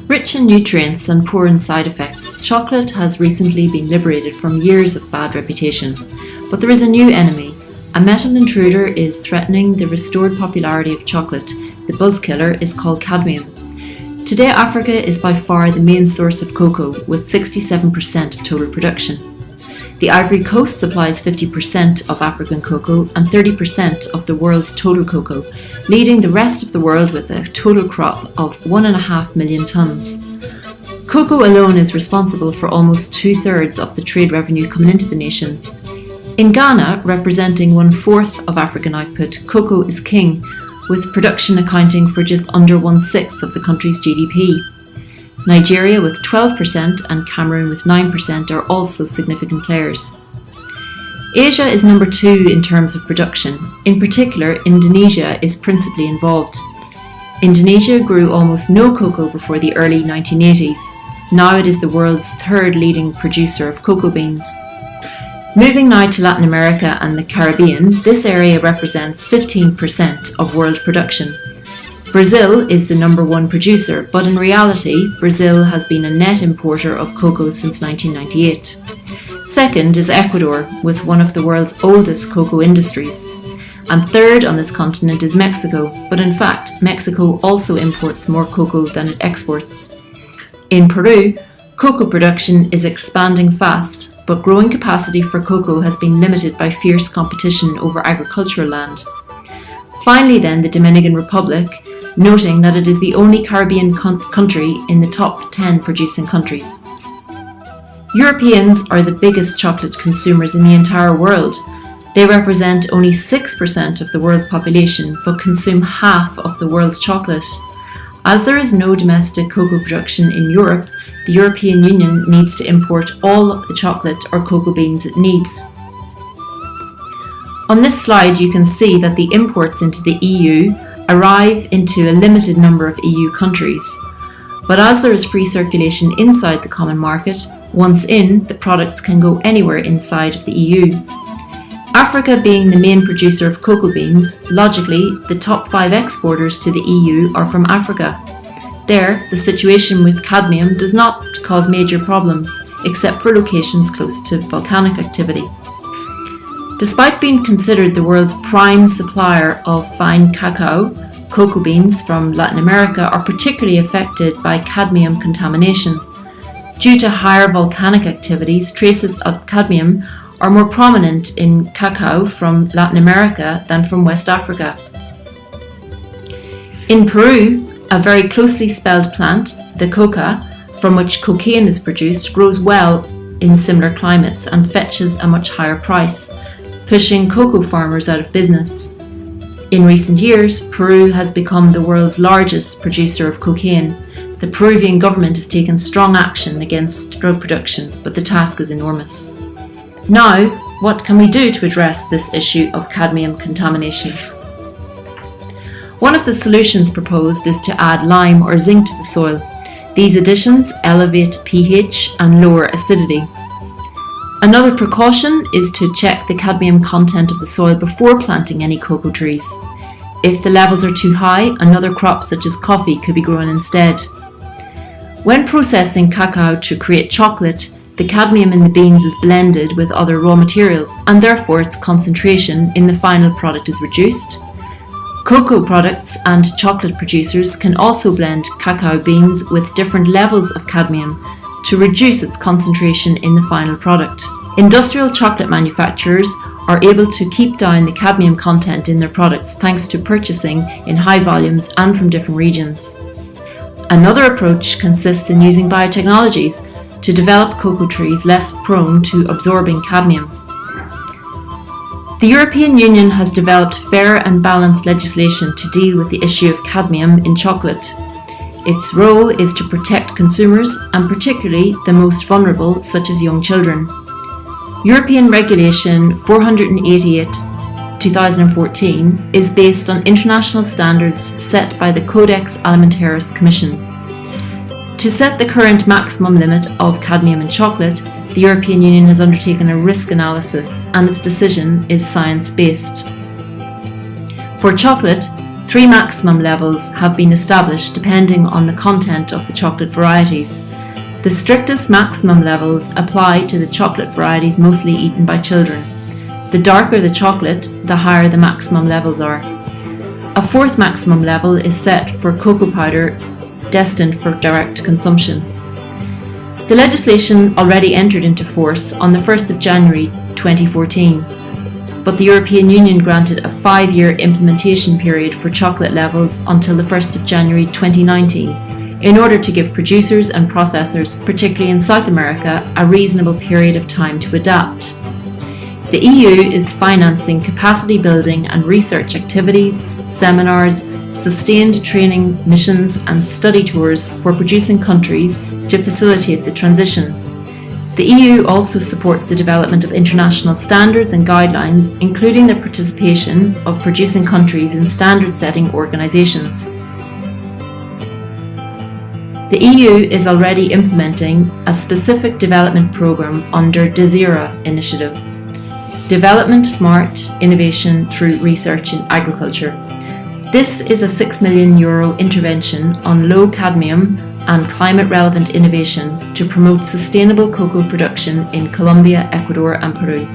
Rich in nutrients and poor in side effects, chocolate has recently been liberated from years of bad reputation. But there is a new enemy. A metal intruder is threatening the restored popularity of chocolate. The buzzkiller is called cadmium. Today, Africa is by far the main source of cocoa, with 67% of total production. The Ivory Coast supplies 50% of African cocoa and 30% of the world's total cocoa, leading the rest of the world with a total crop of 1.5 million tonnes. Cocoa alone is responsible for almost 2/3 of the trade revenue coming into the nation. In Ghana, representing 1/4 of African output, cocoa is king, with production accounting for just under 1/6 of the country's GDP. Nigeria with 12% and Cameroon with 9% are also significant players. Asia is number 2 in terms of production. In particular, Indonesia is principally involved. Indonesia grew almost no cocoa before the early 1980s. Now it is the world's 3rd leading producer of cocoa beans. Moving now to Latin America and the Caribbean, this area represents 15% of world production. Brazil is the number 1 producer, but in reality, Brazil has been a net importer of cocoa since 1998. Second is Ecuador, with one of the world's oldest cocoa industries. And third on this continent is Mexico, but in fact, Mexico also imports more cocoa than it exports. In Peru, cocoa production is expanding fast, but growing capacity for cocoa has been limited by fierce competition over agricultural land. Finally then, the Dominican Republic, noting that it is the only Caribbean country in the top 10 producing countries. Europeans are the biggest chocolate consumers in the entire world. They represent only 6% of the world's population, but consume half of the world's chocolate. As there is no domestic cocoa production in Europe, the European Union needs to import all the chocolate or cocoa beans it needs. On this slide, you can see that the imports into the EU arrive into a limited number of EU countries. But as there is free circulation inside the common market, once in, the products can go anywhere inside of the EU. Africa being the main producer of cocoa beans, logically, the top 5 exporters to the EU are from Africa. There, the situation with cadmium does not cause major problems, except for locations close to volcanic activity. Despite being considered the world's prime supplier of fine cacao, cocoa beans from Latin America are particularly affected by cadmium contamination. Due to higher volcanic activities, traces of cadmium are more prominent in cacao from Latin America than from West Africa. In Peru, a very closely spelled plant, the coca, from which cocaine is produced, grows well in similar climates and fetches a much higher price, pushing cocoa farmers out of business. In recent years, Peru has become the world's largest producer of cocaine. The Peruvian government has taken strong action against drug production, but the task is enormous. Now, what can we do to address this issue of cadmium contamination? One of the solutions proposed is to add lime or zinc to the soil. These additions elevate pH and lower acidity. Another precaution is to check the cadmium content of the soil before planting any cocoa trees. If the levels are too high, another crop such as coffee could be grown instead. When processing cacao to create chocolate, the cadmium in the beans is blended with other raw materials, and therefore its concentration in the final product is reduced. Cocoa products and chocolate producers can also blend cacao beans with different levels of cadmium to reduce its concentration in the final product. Industrial chocolate manufacturers are able to keep down the cadmium content in their products thanks to purchasing in high volumes and from different regions. Another approach consists in using biotechnologies to develop cocoa trees less prone to absorbing cadmium. The European Union has developed fair and balanced legislation to deal with the issue of cadmium in chocolate. Its role is to protect consumers and particularly the most vulnerable, such as young children. European Regulation 488/2014 is based on international standards set by the Codex Alimentarius Commission. To set the current maximum limit of cadmium in chocolate, the European Union has undertaken a risk analysis and its decision is science-based. For chocolate, 3 maximum levels have been established depending on the content of the chocolate varieties. The strictest maximum levels apply to the chocolate varieties mostly eaten by children. The darker the chocolate, the higher the maximum levels are. A 4th maximum level is set for cocoa powder destined for direct consumption. The legislation already entered into force on the 1st of January 2014, but the European Union granted a 5-year implementation period for chocolate levels until the 1st of January 2019 in order to give producers and processors, particularly in South America, a reasonable period of time to adapt. The EU is financing capacity building and research activities, seminars, sustained training missions and study tours for producing countries to facilitate the transition. The EU also supports the development of international standards and guidelines, including the participation of producing countries in standard-setting organisations. The EU is already implementing a specific development programme under DESIRA initiative, Development Smart Innovation Through Research in Agriculture. This is a €6 million intervention on low cadmium and climate-relevant innovation to promote sustainable cocoa production in Colombia, Ecuador and Peru.